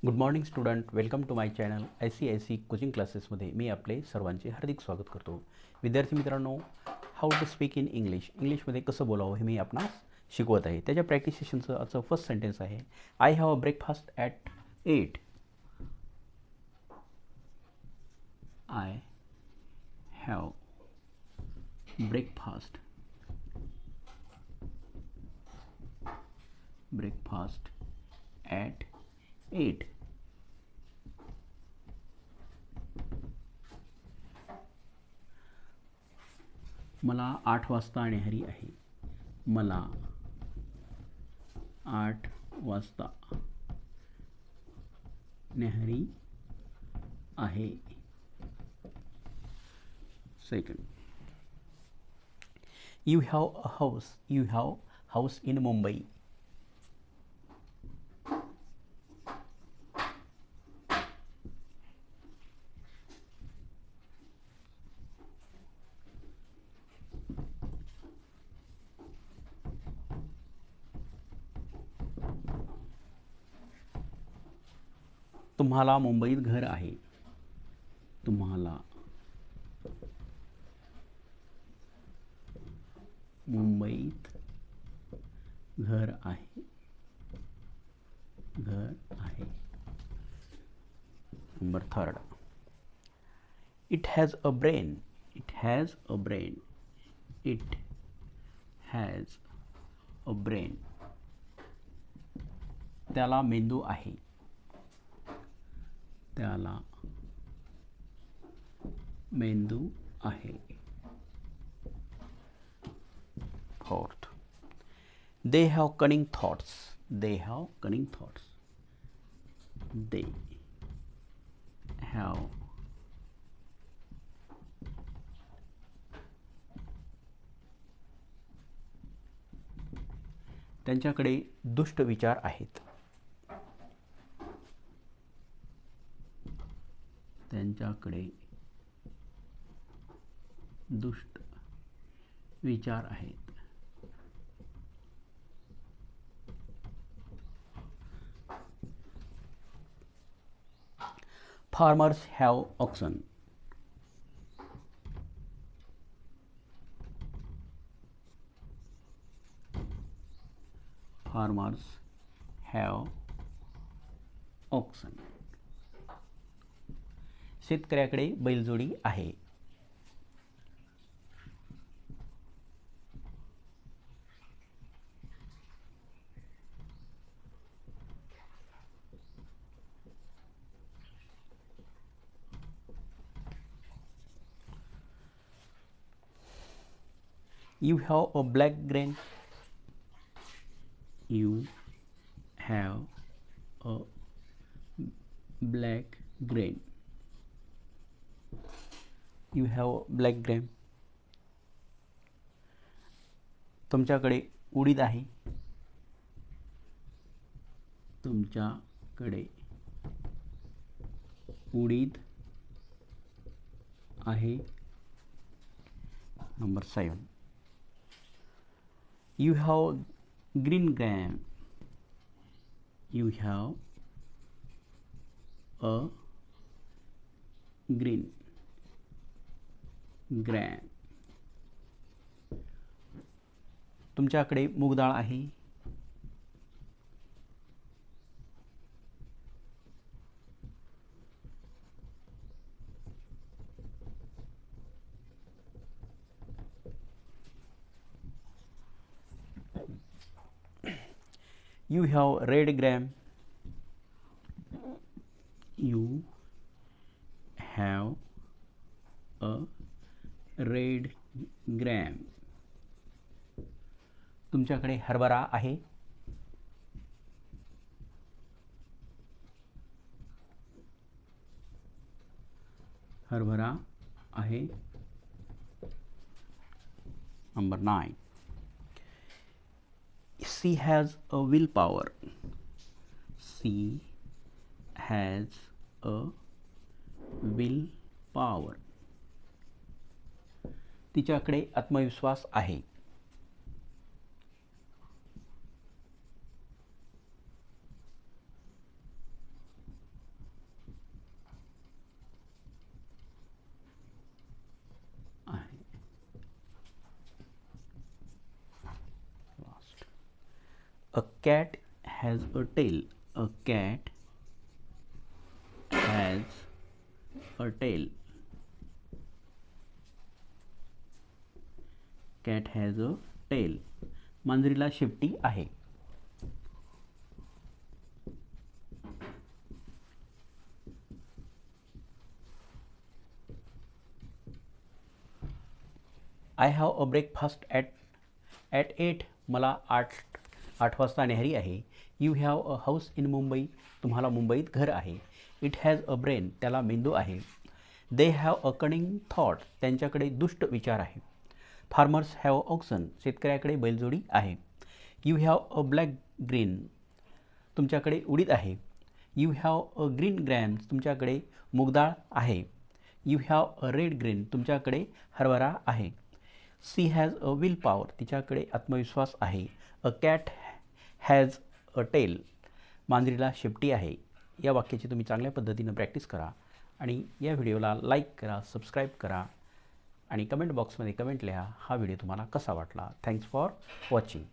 Good morning student, welcome to my channel ICIC coaching क्लासेसमध्ये मी आपले सर्वांचे हार्दिक स्वागत करतो. विद्यार्थी मित्रांनो, हाऊ टू स्पीक इन इंग्लिशमध्ये कसं बोलावं हे मी आपणास शिकवत आहे. त्याच्या प्रॅक्टिस सेशनचं आजचं फर्स्ट सेंटेन्स आहे, I have a breakfast at 8. I have breakfast at 8. मला 8 वाजता न्याहारी आहे. मला 8 वाजता न्याहारी आहे. Second, you have house in Mumbai. तुम्हाला मुंबईत घर आहे. तुम्हाला मुंबईत घर आहे. Number third, it has a brain. त्याला मेंदू आहे. Fourth, they have cunning thoughts. They have त्यांच्याकडे दुष्ट विचार आहेत. Farmers have oxen. शेतकऱ्याकडे बैलजोडी आहे. You have a black grain. You have a black grain. तुमच्याकडे उडीद आहे. Number 7, you have green gram. तुमच्याकडे मूग डाळ आहे. You have red gram. तुमच्याकडे हरभरा आहे. Number 9, she has a willpower. तिच्याकडे आत्मविश्वास आहे. A cat has a tail. A cat has a tail. Cat has a tail. मांजरीला शेपटी आहे. I have a breakfast at 8. मला आठ वाजता न्याहारी आहे. You have a house in Mumbai. तुम्हाला मुंबईत घर आहे. It has a brain. त्याला मेंदू आहे. दे हॅव अ कनिंग थॉट. त्यांच्याकडे दुष्ट विचार आहे. Farmers have oxen. शेतकऱ्याकडे बैलजोडी आहे. You have a black green. तुमच्याकडे उडीद आहे. You have a green grams. तुमच्याकडे मूगडाळ आहे. You have a red green. तुमच्याकडे हरभरा आहे. She has a will power. तिच्याकडे आत्मविश्वास आहे. A cat has a tail. मांजरीला शेपटी आहे. या वाक्याची तुम्ही चांगल्या पद्धतीनं प्रॅक्टिस करा आणि या व्हिडिओला लाईक करा, सबस्क्राईब करा आणि कमेंट बॉक्समध्ये कमेंट लिहा हा व्हिडिओ तुम्हाला कसा वाटला. Thanks for watching.